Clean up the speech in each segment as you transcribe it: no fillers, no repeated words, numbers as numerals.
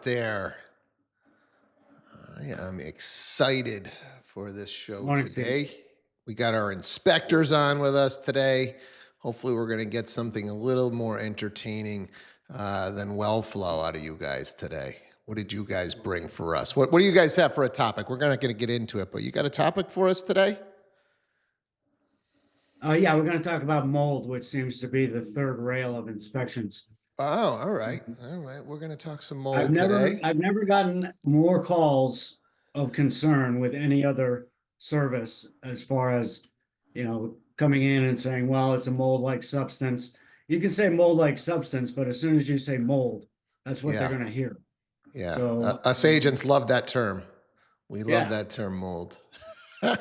There. I am excited for this show Morning, Steve. today. We got our inspectors on with us today. Hopefully, we're going to get something a little more entertaining than well flow out of you guys today. What did you guys bring for us? What do you guys have for a topic? We're not going to get into it, but you got a topic for us today? Yeah, we're going to talk about mold, which seems to be the third rail of inspections. Oh, all right. All right. We're going to talk some I've mold today. never gotten more calls of concern with any other service as far as, coming in and saying, well, it's a mold-like substance. You can say mold-like substance, but as soon as you say mold, that's what they're Yeah. going to hear. Yeah. So, Us agents love that term. We love yeah. that term, mold.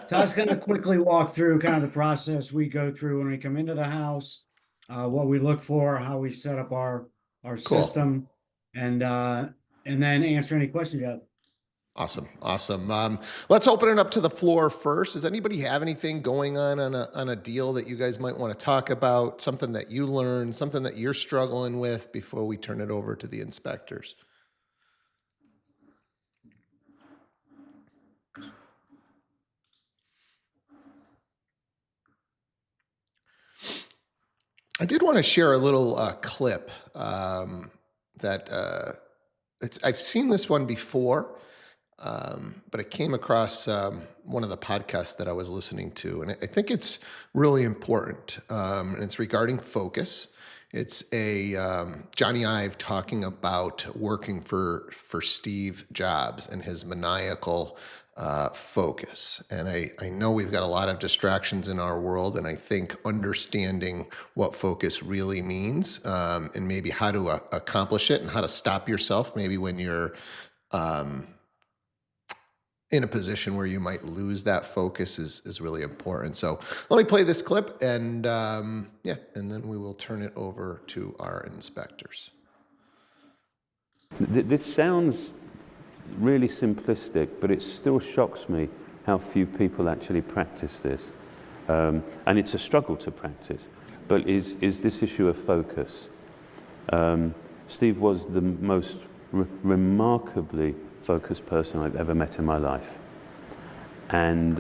Todd's going to quickly walk through kind of the process we go through when we come into the house, what we look for, how we set up our Cool. system, and then answer any questions you have. Awesome. Let's open it up to the floor first. Does anybody have anything going on a deal that you guys might want to talk about? Something that you learned, something that you're struggling with before we turn it over to the inspectors? I did want to share a little clip that I've seen this one before, but I came across one of the podcasts that I was listening to, and I think it's really important. And it's regarding focus. It's a Johnny Ive talking about working for Steve Jobs and his maniacal focus. And I know we've got a lot of distractions in our world, and I think understanding what focus really means and maybe how to accomplish it and how to stop yourself maybe when you're in a position where you might lose that focus is really important. So let me play this clip and and then we will turn it over to our inspectors. This sounds really simplistic, but it still shocks me how few people actually practice this. And it's a struggle to practice, but is this issue of focus. Steve was the most remarkably focused person I've ever met in my life. And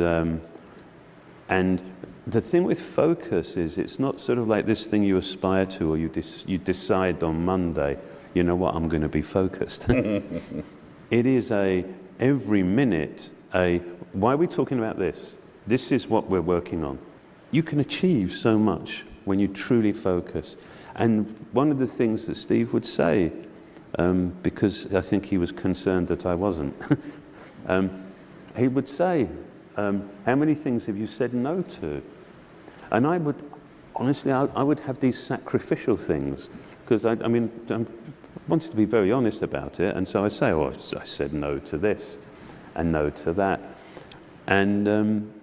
the thing with focus is it's not sort of like this thing you aspire to or you decide on Monday, you know what, I'm going to be focused. It is every minute why are we talking about this? This is what we're working on. You can achieve so much when you truly focus. And one of the things that Steve would say, because I think he was concerned that I wasn't, he would say, how many things have you said no to? And I would, honestly, I would have these sacrificial things, because I wanted to be very honest about it, and so I say, oh, I said no to this, and no to that. And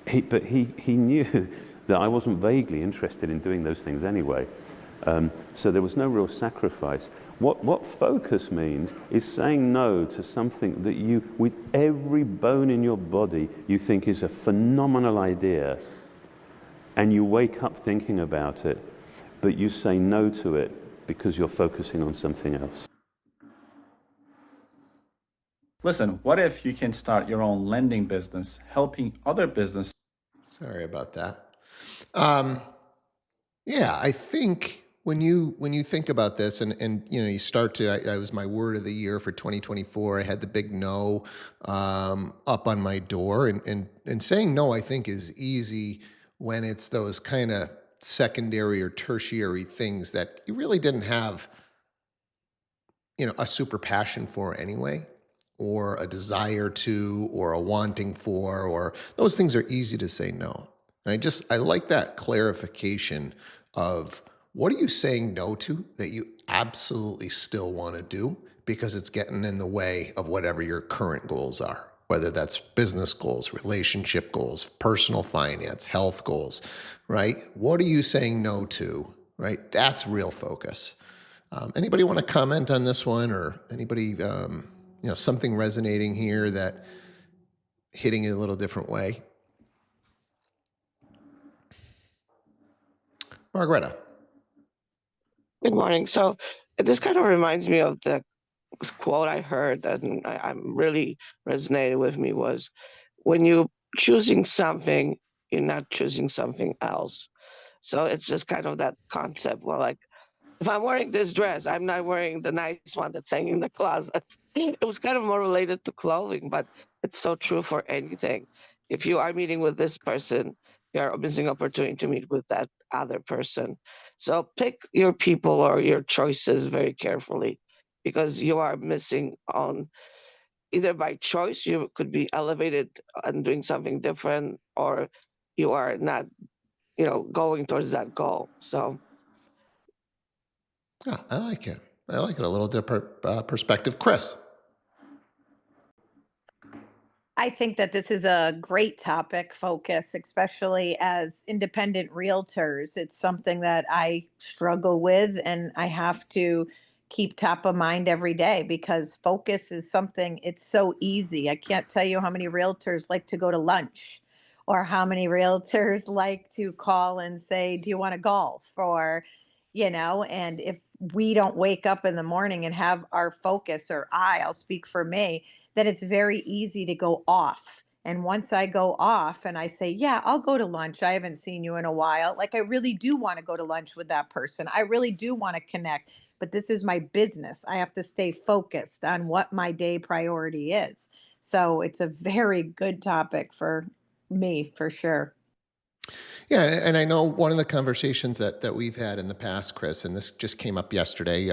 he knew that I wasn't vaguely interested in doing those things anyway. So there was no real sacrifice. What focus means is saying no to something that you, with every bone in your body, you think is a phenomenal idea, and you wake up thinking about it, but you say no to it because you're focusing on something else. Listen, what if you can start your own lending business, helping other businesses? Sorry about that. I think when you think about this and you start to, I was my word of the year for 2024. I had the big no up on my door, and saying no, I think, is easy when it's those kind of secondary or tertiary things that you really didn't have a super passion for anyway, or a desire to, or a wanting for, or those things are easy to say no. And I like that clarification of what are you saying no to that you absolutely still want to do because it's getting in the way of whatever your current goals are, whether that's business goals, relationship goals, personal finance, health goals, right? What are you saying no to, right? That's real focus. Anybody want to comment on this one, or anybody, something resonating here that hitting it a little different way? Margareta. Good morning. So this kind of reminds me of the quote I heard and I'm really resonated with me was, when you're choosing something, you're not choosing something else. So it's just kind of that concept. Well, like, if I'm wearing this dress, I'm not wearing the nice one that's hanging in the closet. It was kind of more related to clothing, but it's so true for anything. If you are meeting with this person, you're missing opportunity to meet with that other person. So pick your people or your choices very carefully, because you are missing on, either by choice, you could be elevated and doing something different, or you are not, going towards that goal. So Yeah, I like it. I like it. A little different perspective. Chris. I think that this is a great topic, focus, especially as independent realtors. It's something that I struggle with and I have to keep top of mind every day, because focus is something, it's so easy. I can't tell you how many realtors like to go to lunch, or how many realtors like to call and say, "Do you want to golf?" Or, and if we don't wake up in the morning and have our focus, or I'll speak for me, that it's very easy to go off. And once I go off and I say, "Yeah, I'll go to lunch. I haven't seen you in a while." Like, I really do want to go to lunch with that person. I really do want to connect, but this is my business. I have to stay focused on what my day priority is. So it's a very good topic for me, for sure. Yeah, and I know one of the conversations that we've had in the past, Chris, and this just came up yesterday.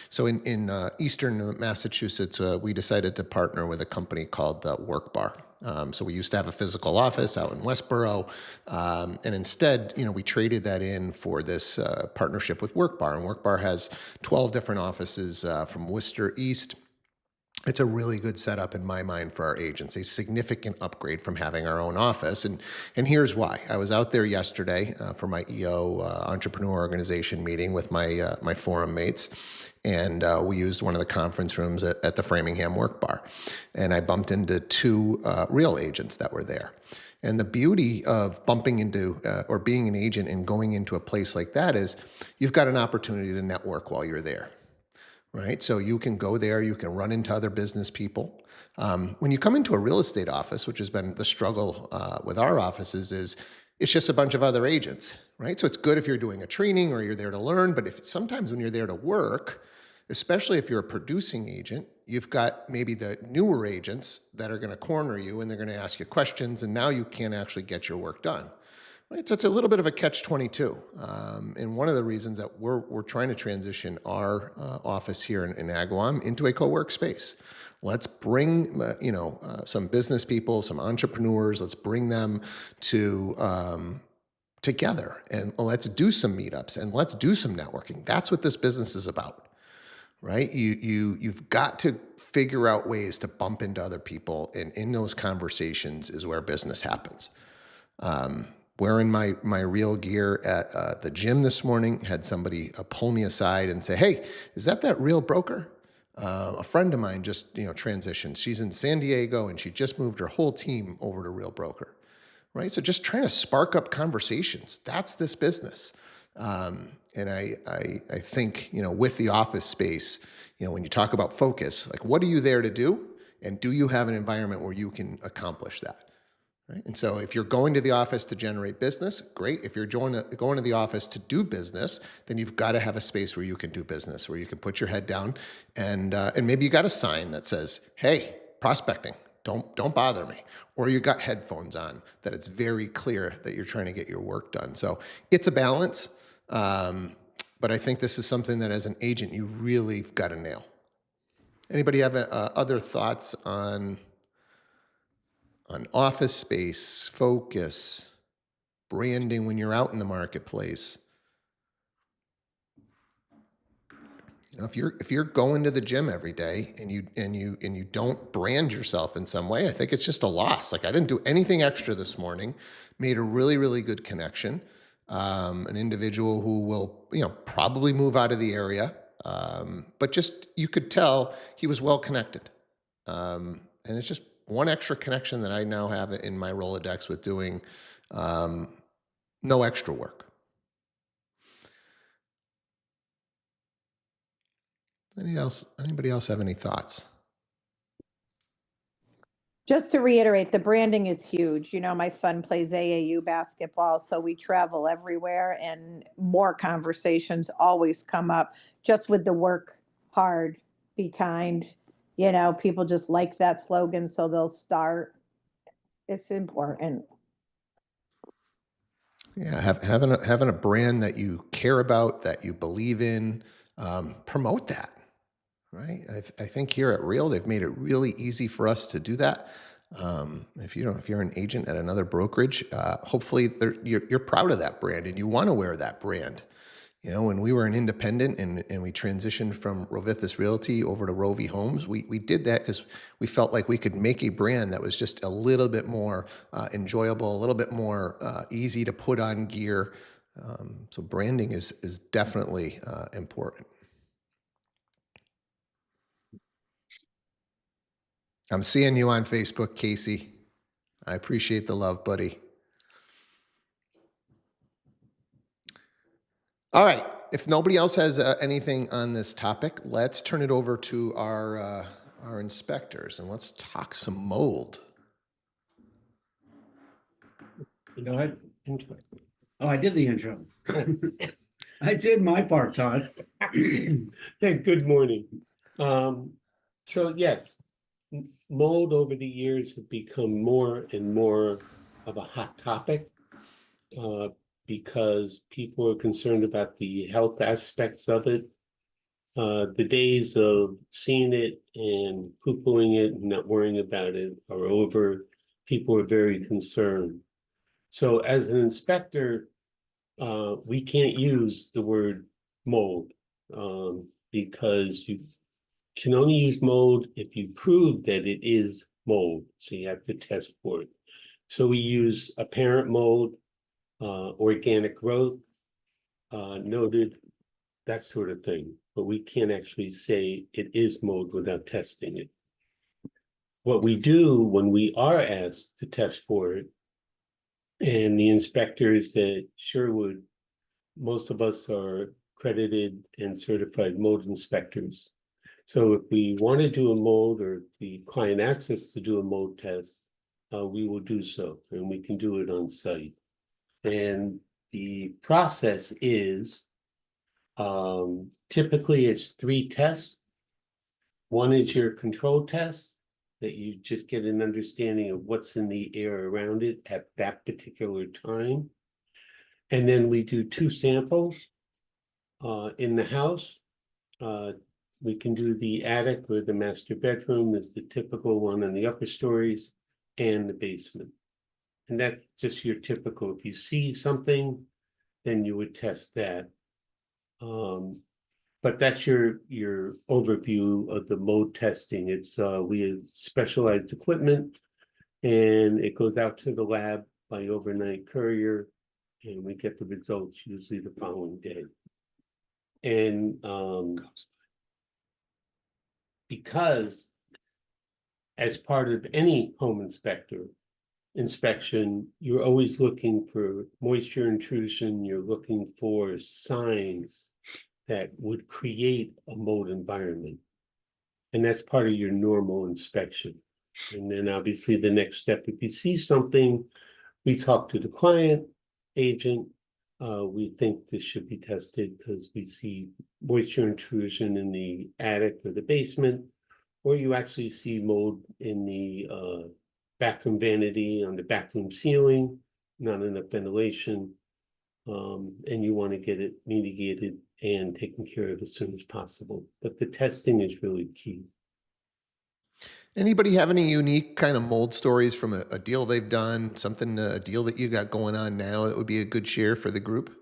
So in Eastern Massachusetts, we decided to partner with a company called Work Bar. So we used to have a physical office out in Westboro, and instead, we traded that in for this partnership with Work Bar. And Work Bar has 12 different offices from Worcester East. It's a really good setup in my mind for our agents, a significant upgrade from having our own office. And here's why. I was out there yesterday for my EO entrepreneur organization meeting with my forum mates. And we used one of the conference rooms at the Framingham Work Bar. And I bumped into two real agents that were there. And the beauty of bumping into or being an agent and going into a place like that is you've got an opportunity to network while you're there. Right? So you can go there, you can run into other business people. When you come into a real estate office, which has been the struggle with our offices, is it's just a bunch of other agents, right? So it's good if you're doing a training or you're there to learn, but if sometimes when you're there to work, especially if you're a producing agent, you've got maybe the newer agents that are going to corner you and they're going to ask you questions, and now you can't actually get your work done. Right, so it's a little bit of a catch-22, and one of the reasons that we're trying to transition our office here in Agawam into a co-work space. Let's bring some business people, some entrepreneurs. Let's bring them to together, and let's do some meetups and let's do some networking. That's what this business is about, right? You've got to figure out ways to bump into other people, and in those conversations is where business happens. Wearing my real gear at the gym this morning, had somebody pull me aside and say, "Hey, is that real broker?" A friend of mine just transitioned. She's in San Diego and she just moved her whole team over to Real Broker, right? So just trying to spark up conversations. That's this business. And I think with the office space, when you talk about focus, like what are you there to do, and do you have an environment where you can accomplish that? Right? And so if you're going to the office to generate business, great. If you're going to the office to do business, then you've got to have a space where you can do business, where you can put your head down, and maybe you got a sign that says, "Hey, prospecting, don't bother me," or you got headphones on that it's very clear that you're trying to get your work done. So it's a balance, but I think this is something that as an agent you really got to nail. Anybody have other thoughts on office space, focus, branding when you're out in the marketplace? If you're going to the gym every day and you don't brand yourself in some way, I think it's just a loss. Like, I didn't do anything extra this morning, made a really, really good connection. An individual who will probably move out of the area, but just you could tell he was well connected. And it's just one extra connection that I now have in my Rolodex with doing no extra work. Anybody else have any thoughts? Just to reiterate, the branding is huge. You know, my son plays AAU basketball, so we travel everywhere, and more conversations always come up just with the work hard, be kind. You know, people just like that slogan, so they'll start. It's important. Yeah, having a brand that you care about, that you believe in, promote that. Right. I think here at Real, they've made it really easy for us to do that. If you're an agent at another brokerage, hopefully you're proud of that brand and you want to wear that brand. You know, when we were an independent and we transitioned from Rovithis Realty over to Rovi Homes, we did that because we felt like we could make a brand that was just a little bit more enjoyable, a little bit more easy to put on gear. So branding is definitely important. I'm seeing you on Facebook, Casey. I appreciate the love, buddy. All right. If nobody else has anything on this topic, let's turn it over to our inspectors and let's talk some mold. Go ahead. Oh, I did the intro. I did my part, Todd. Hey, good morning. So yes, mold over the years have become more and more of a hot topic because people are concerned about the health aspects of it. The days of seeing it and poo-pooing it and not worrying about it are over. People are very concerned. So as an inspector, we can't use the word mold because you can only use mold if you prove that it is mold. So you have to test for it. So we use apparent mold, organic growth, noted, that sort of thing. But we can't actually say it is mold without testing it. What we do when we are asked to test for it, and the inspectors at Sherwood, most of us are accredited and certified mold inspectors. So if we want to do a mold or the client asks us to do a mold test, we will do so, and we can do it on site. And the process is typically it's 3 tests. One is your control test, that you just get an understanding of what's in the air around it at that particular time. And then we do 2 samples in the house. We can do the attic or the master bedroom is the typical one in the upper stories, and the basement. And that's just your typical, if you see something, then you would test that. But that's your overview of the mold testing. It's we have specialized equipment and it goes out to the lab by overnight courier, and we get the results usually the following day. And because as part of any home inspection, you're always looking for moisture intrusion, you're looking for signs that would create a mold environment. And that's part of your normal inspection. And then obviously the next step, if you see something, we talk to the client, agent, we think this should be tested because we see moisture intrusion in the attic or the basement, or you actually see mold in the bathroom vanity, on the bathroom ceiling, not enough ventilation, and you want to get it mitigated and taken care of as soon as possible. But the testing is really key. Anybody have any unique kind of mold stories from a deal they've done, a deal that you got going on now that would be a good share for the group?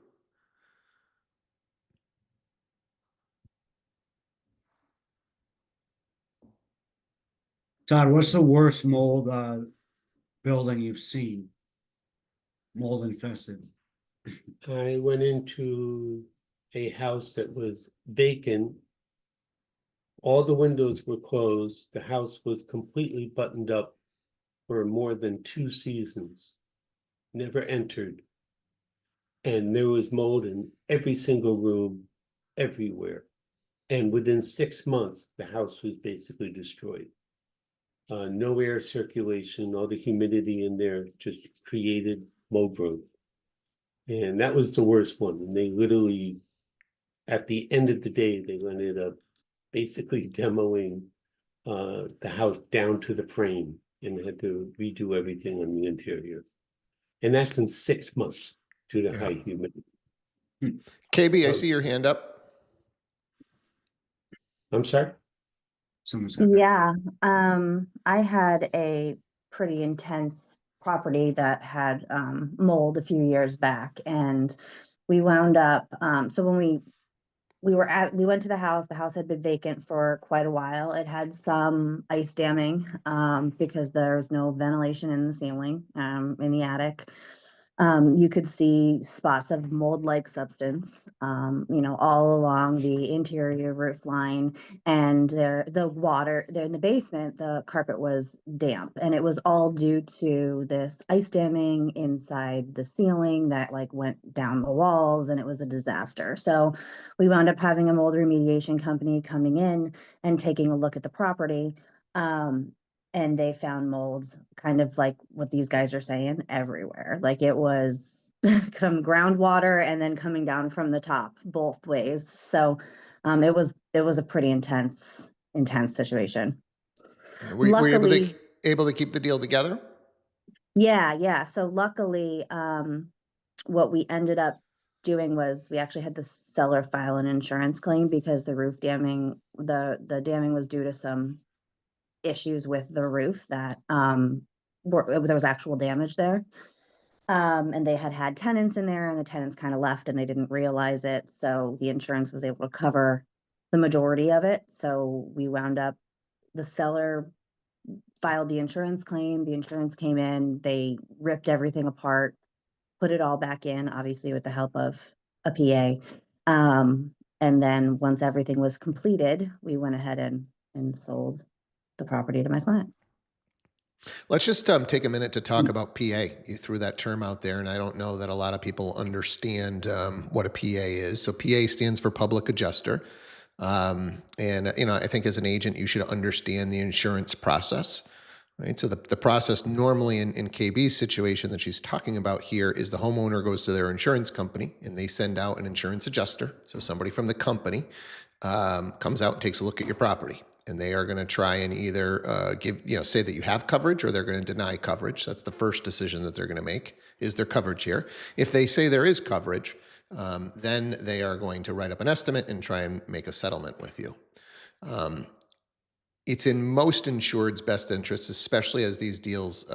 Todd, what's the worst mold building you've seen? Mold infested. I went into a house that was vacant. All the windows were closed. The house was completely buttoned up for more than 2 seasons. Never entered. And there was mold in every single room, everywhere. And within 6 months, the house was basically destroyed. No air circulation, all the humidity in there just created mold growth. And that was the worst one. And they literally, at the end of the day, they ended up basically demoing the house down to the frame and had to redo everything on the interior. And that's in 6 months due to high humidity. KB, I see your hand up. I'm sorry? Someone's got. Yeah, I had a pretty intense property that had mold a few years back, and we wound up. So when we went to the house had been vacant for quite a while. It had some ice damming because there's no ventilation in the ceiling in the attic. You could see spots of mold-like substance, all along the interior roof line, and the water there in the basement, the carpet was damp, and it was all due to this ice damming inside the ceiling that like went down the walls, and it was a disaster. So we wound up having a mold remediation company coming in and taking a look at the property. And they found molds kind of like what these guys are saying everywhere. Like it was some groundwater and then coming down from the top both ways. So it was a pretty intense situation. Were you Luckily, able to keep the deal together? yeah. So luckily, what we ended up doing was we actually had the seller file an insurance claim because the roof damming, the damming was due to some issues with the roof that there was actual damage there. And they had tenants in there, and the tenants kind of left and they didn't realize it. So the insurance was able to cover the majority of it. So we wound up, the seller filed the insurance claim. The insurance came in, they ripped everything apart, put it all back in, obviously with the help of a PA. And then once everything was completed, we went ahead and sold the property to my client. Let's just take a minute to talk about PA. You threw that term out there, and I don't know that a lot of people understand what a PA is. So PA stands for public adjuster. And, I think as an agent, you should understand the insurance process, right? So the process normally in KB's situation that she's talking about here is the homeowner goes to their insurance company and they send out an insurance adjuster. So somebody from the company comes out and takes a look at your property. And they are going to try and either say that you have coverage, or they're going to deny coverage. That's the first decision that they're going to make. Is there coverage here? If they say there is coverage, then they are going to write up an estimate and try and make a settlement with you. It's in most insured's best interest, especially as these deals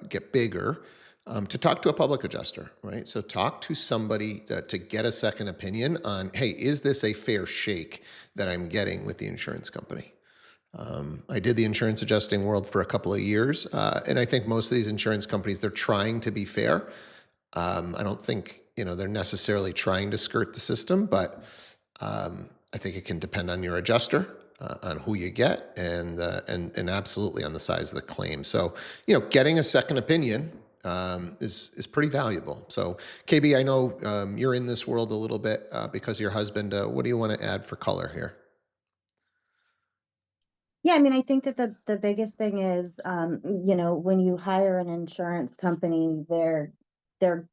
get bigger, to talk to a public adjuster, right? So talk to somebody to get a second opinion on, hey, is this a fair shake that I'm getting with the insurance company? I did the insurance adjusting world for a couple of years, and I think most of these insurance companies, they're trying to be fair. I don't think they're necessarily trying to skirt the system, but I think it can depend on your adjuster, on who you get, and absolutely on the size of the claim. So getting a second opinion is pretty valuable. So KB, I know you're in this world a little bit because of your husband. What do you want to add for color here? Yeah, I mean, I think that the biggest thing is, when you hire an insurance company, they're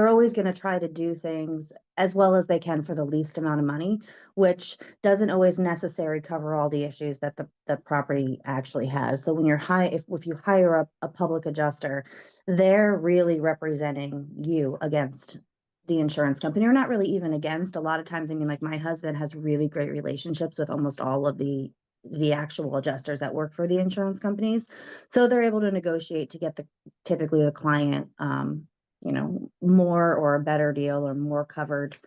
always going to try to do things as well as they can for the least amount of money, which doesn't always necessarily cover all the issues that the property actually has. So when if you hire a public adjuster, they're really representing you against the insurance company, or not really even against. A lot of times, I mean, like my husband has really great relationships with almost all of the actual adjusters that work for the insurance companies. So they're able to negotiate to get typically the client, more or a better deal or more covered,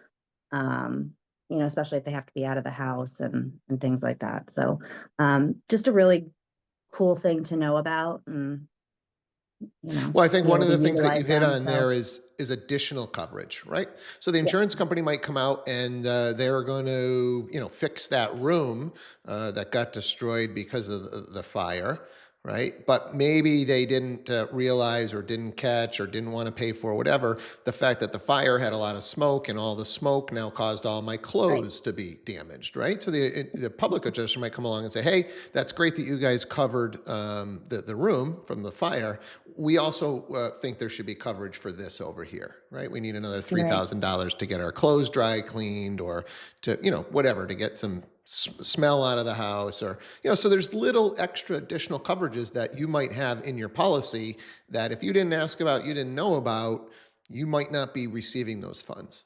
especially if they have to be out of the house and things like that. So just a really cool thing to know about. And, well, I think one of the things that you hit on so there is additional coverage, right? So the insurance company might come out and they're going to, fix that room that got destroyed because of the fire. right? But maybe they didn't realize or didn't catch or didn't want to pay for whatever the fact that the fire had a lot of smoke, and all the smoke now caused all my clothes to be damaged, right? So the public adjuster might come along and say, hey, that's great that you guys covered the room from the fire. We also think there should be coverage for this over here, right? We need another $3,000 to get our clothes dry cleaned, or to, whatever, to get some smell out of the house, or, so there's little extra additional coverages that you might have in your policy that if you didn't ask about, you didn't know about, you might not be receiving those funds.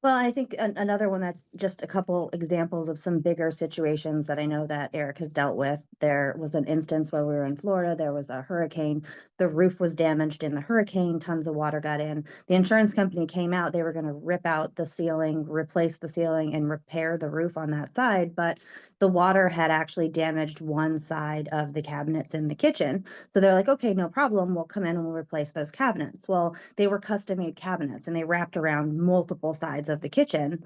Well, I think another one that's just a couple examples of some bigger situations that I know that Eric has dealt with. There was an instance where we were in Florida, there was a hurricane, the roof was damaged in the hurricane, tons of water got in. The insurance company came out, they were going to rip out the ceiling, replace the ceiling, and repair the roof on that side, but the water had actually damaged one side of the cabinets in the kitchen. So they're like, okay, no problem, we'll come in and we'll replace those cabinets. Well, they were custom made cabinets and they wrapped around multiple sides of the kitchen.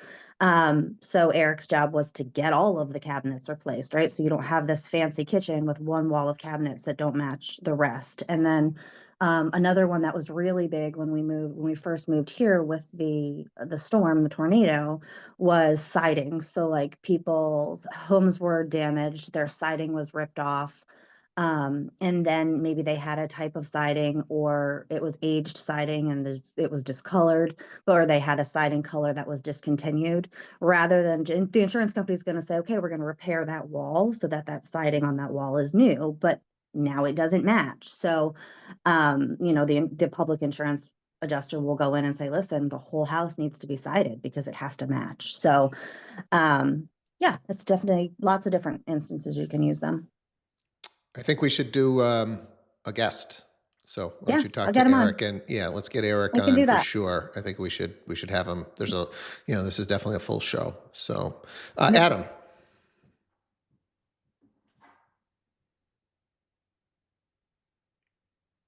So Eric's job was to get all of the cabinets replaced, right? So you don't have this fancy kitchen with one wall of cabinets that don't match the rest. And then another one that was really big when we first moved here with the storm, the tornado, was siding. So like people's homes were damaged, their siding was ripped off. And then maybe they had a type of siding, or it was aged siding and it was discolored, or they had a siding color that was discontinued. Rather than the insurance company is going to say, okay, we're going to repair that wall so that that siding on that wall is new, but now it doesn't match. So, the public insurance adjuster will go in and say, listen, the whole house needs to be sided because it has to match. So, yeah, it's definitely lots of different instances you can use them. I think we should do a guest. So why don't you I'll talk get to 'em on. Eric, and let's get Eric I can do on for that. sure. I think we should have him. There's this is definitely a full show. So, Adam.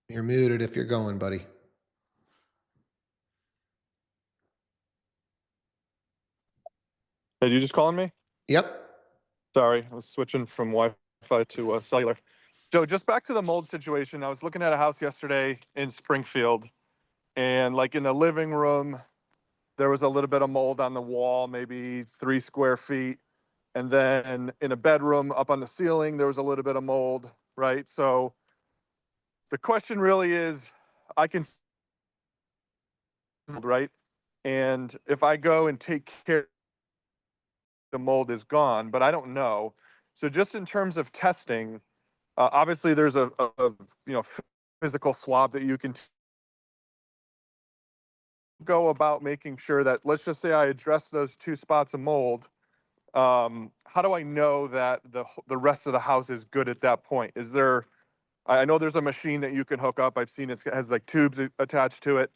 You're muted if you're going, buddy. Hey, you just calling me? Yep. Sorry, I was switching from Wi-Fi to cellular. Joe, just back to the mold situation. I was looking at a house yesterday in Springfield, and like in the living room, there was a little bit of mold on the wall, maybe 3 square feet. And then in a bedroom up on the ceiling, there was a little bit of mold, right? So the question really is, I can, right? And if I go and take care, the mold is gone, but I don't know. So just in terms of testing, obviously there's a physical swab that you can go about making sure that, let's just say I address those 2 spots of mold. How do I know that the rest of the house is good at that point? Is there, I know there's a machine that you can hook up. I've seen it has like tubes attached to it.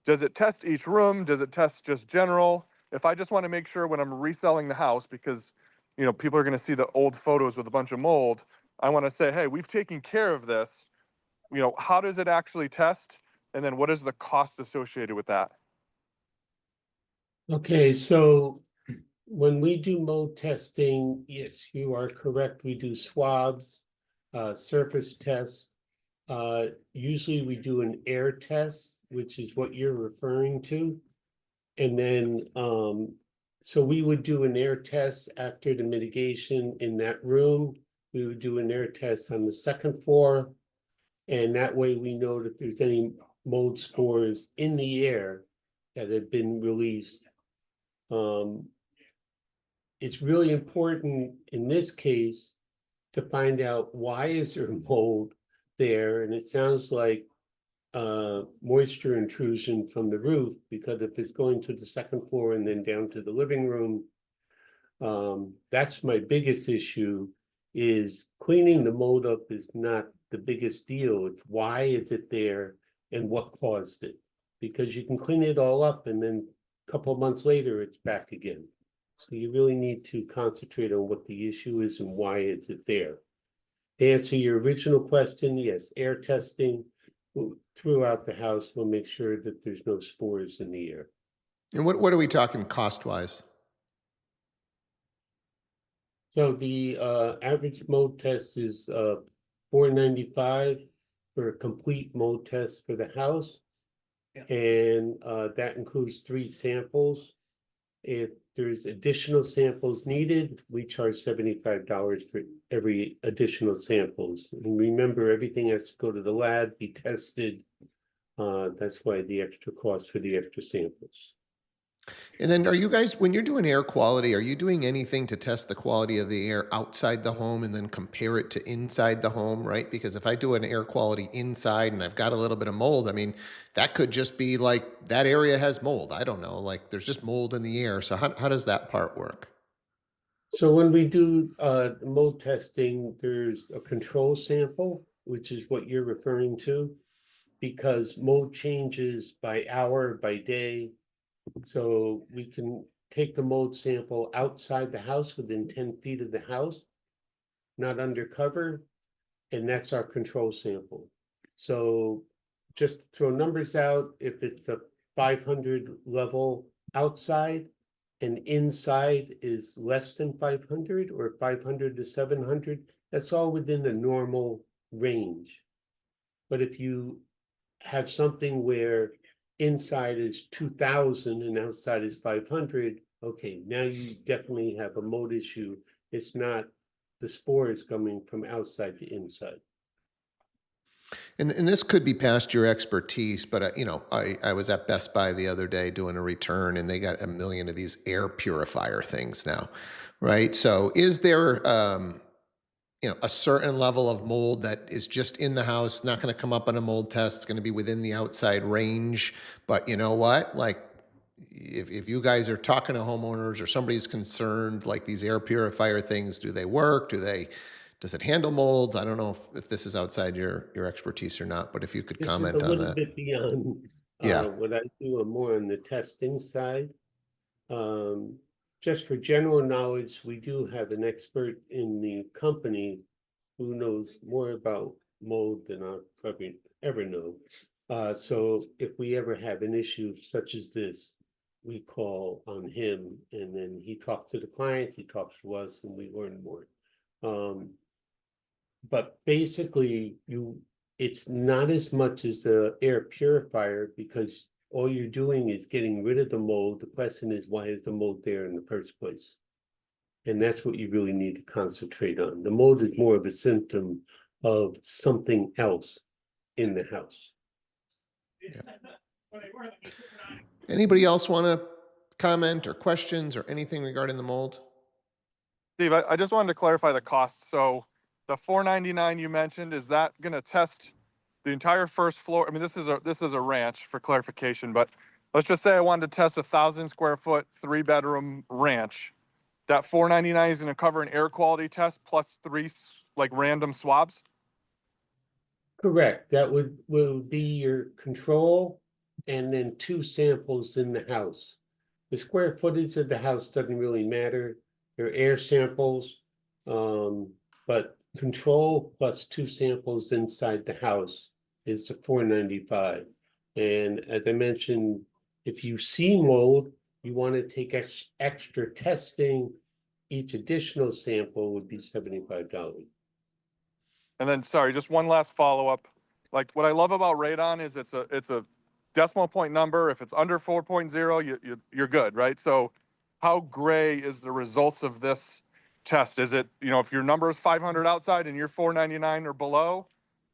Does it test each room? Does it test just general? If I just want to make sure when I'm reselling the house, because people are going to see the old photos with a bunch of mold, I want to say, hey, we've taken care of this. How does it actually test? And then what is the cost associated with that? Okay, so when we do mold testing, yes, you are correct. We do swabs, surface tests. Usually we do an air test, which is what you're referring to. And then, so we would do an air test after the mitigation in that room. We would do an air test on the second floor. And that way we know that there's any mold spores in the air that have been released. It's really important in this case to find out why is there mold there, and it sounds like moisture intrusion from the roof, because if it's going to the second floor and then down to the living room, that's my biggest issue. Is cleaning the mold up is not the biggest deal. It's why is it there and what caused it, because you can clean it all up and then a couple of months later it's back again. So you really need to concentrate on what the issue is and why is it there. To answer your original question, yes, air testing throughout the house will make sure that there's no spores in the air. And what are we talking cost-wise? So the average mold test is $495 for a complete mold test for the house. And that includes 3 samples. If there's additional samples needed, we charge $75 for every additional samples. And remember, everything has to go to the lab, be tested. That's why the extra cost for the extra samples. And then are you guys, when you're doing air quality, are you doing anything to test the quality of the air outside the home and then compare it to inside the home, right? Because if I do an air quality inside and I've got a little bit of mold, I mean, that could just be like that area has mold. I don't know, like there's just mold in the air. So how does that part work? So when we do mold testing, there's a control sample, which is what you're referring to, because mold changes by hour, by day. So we can take the mold sample outside the house within 10 feet of the house, not undercover, and that's our control sample. So just to throw numbers out, if it's a 500 level outside and inside is less than 500 or 500 to 700, that's all within the normal range. But if you have something where inside is 2000 and outside is 500, okay, now you definitely have a mold issue. It's not the spores coming from outside to inside. And this could be past your expertise, but you know, I was at Best Buy the other day doing a return, and they got a million of these air purifier things now, right? So is there you know, a certain level of mold that is just in the house, not going to come up on a mold test, it's going to be within the outside range? But you know what, like if you guys are talking to homeowners or somebody's concerned, like these air purifier things, do they work? Does it handle mold? I don't know if this is outside your expertise or not, but if you could This comment is a on little that. bit beyond Yeah. what I do. I'm more on the testing side. Just for general knowledge, we do have an expert in the company who knows more about mold than I'll probably ever know. So if we ever have an issue such as this, we call on him, and then he talks to the client, he talks to us, and we learn more. But basically, it's not as much as the air purifier, because all you're doing is getting rid of the mold. The question is, why is the mold there in the first place? And that's what you really need to concentrate on. The mold is more of a symptom of something else in the house. Anybody else want to comment or questions or anything regarding the mold? Steve, I just wanted to clarify the cost. So the $499 you mentioned, is that going to test the entire first floor? I mean, this is a ranch, for clarification, but let's just say I wanted to test 1,000 square foot, 3-bedroom ranch. That $499 is going to cover an air quality test plus 3 like random swabs? Correct. That would be your control, and then 2 samples in the house. The square footage of the house doesn't really matter. They're air samples, but control plus 2 samples inside the house is the $495. And as I mentioned, if you see mold, you want to take extra testing. Each additional sample would be $75. And then, sorry, just one last follow-up. Like, what I love about radon is it's a decimal point number. If it's under 4.0, you're good, right? So how gray is the results of this test? Is it, you know, if your number is 500 outside and you're 499 or below,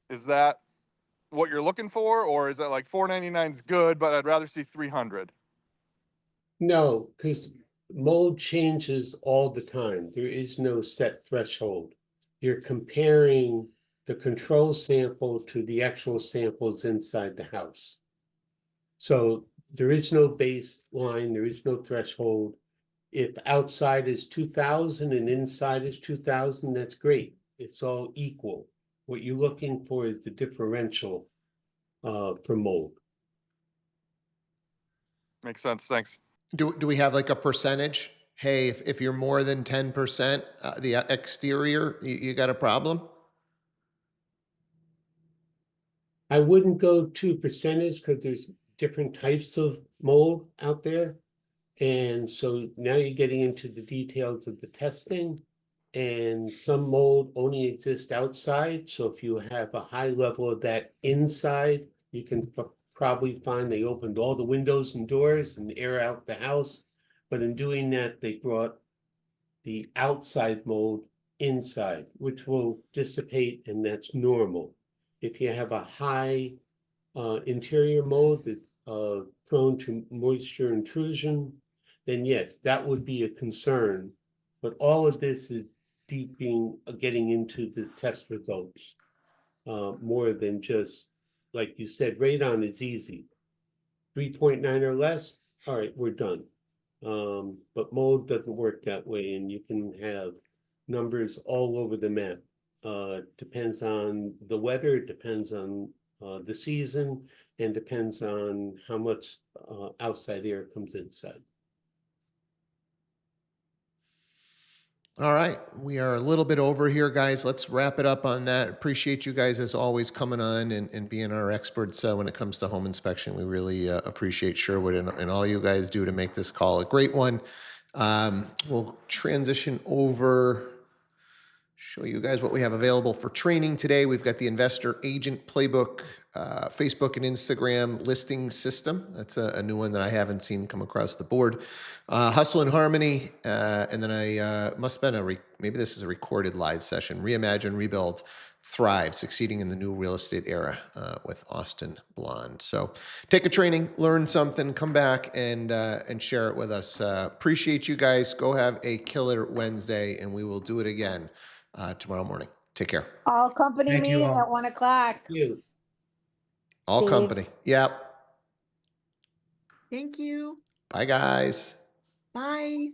is that what you're looking for? Or is it like 499 is good, but I'd rather see 300? No, because mold changes all the time. There is no set threshold. You're comparing the control sample to the actual samples inside the house. So there is no baseline, there is no threshold. If outside is 2000 and inside is 2000, that's great. It's all equal. What you're looking for is the differential for mold. Makes sense. Thanks. Do we have like a percentage? Hey, if you're more than 10%, the exterior, you got a problem? I wouldn't go to percentage because there's different types of mold out there. And so now you're getting into the details of the testing. And some mold only exists outside. So if you have a high level of that inside, you can probably find they opened all the windows and doors and air out the house. But in doing that, they brought the outside mold inside, which will dissipate, and that's normal. If you have a high interior mold that prone to moisture intrusion, then yes, that would be a concern. But all of this is getting into the test results more than just, like you said, radon is easy. 3.9 or less, all right, we're done. But mold doesn't work that way, and you can have numbers all over the map. Depends on the weather, depends on the season, and depends on how much outside air comes inside. All right, we are a little bit over here, guys. Let's wrap it up on that. Appreciate you guys as always coming on and being our experts when it comes to home inspection. We really appreciate Sherwood and all you guys do to make this call a great one. We'll transition over, show you guys what we have available for training today. We've got the Investor Agent Playbook, Facebook and Instagram listing system. That's a new one that I haven't seen come across the board. Hustle and Harmony, and then I must have been maybe this is a recorded live session. Reimagine, Rebuild, Thrive, Succeeding in the New Real Estate Era with Austin Blonde. So take a training, learn something, come back and share it with us. Appreciate you guys. Go have a killer Wednesday, and we will do it again tomorrow morning. Take care. All company Thank you meeting all. at 1 o'clock. You. All Steve. company. Yep. Thank you. Bye, guys. Bye.